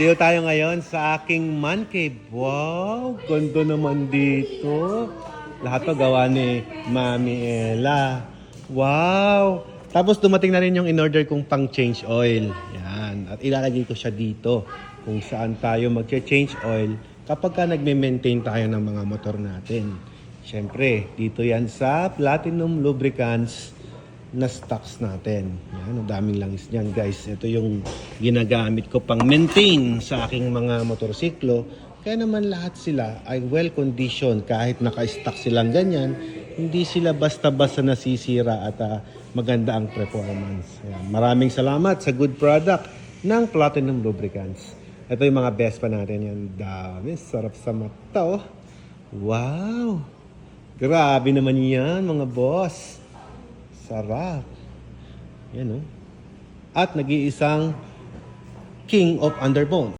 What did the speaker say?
Dito tayo ngayon sa aking man cave. Wow, ganda naman dito. Lahat to gawa ni Mami Ella. Wow! Tapos dumating na rin yung in-order kong pang change oil. Yan. At ilalagay ko siya dito kung saan tayo mag-change oil kapag ka nagme-maintain tayo ng mga motor natin. Siyempre, dito yan sa Platinum Lubricants na stocks natin. Yan, ang daming langis niyan, guys. Ito yung ginagamit ko pang maintain sa aking mga motorsiklo. Kaya naman lahat sila ay well-conditioned kahit naka-stock silang ganyan. Hindi sila basta-basta nasisira at maganda ang performance. Yan. Maraming salamat sa good product ng Platinum Lubricants. Ito yung mga best pa natin yan. Dami, sarap sa mata, oh. Wow! Grabe naman yan, mga boss. Sarap. Yan, oh. At nag-iisang King of Underbone.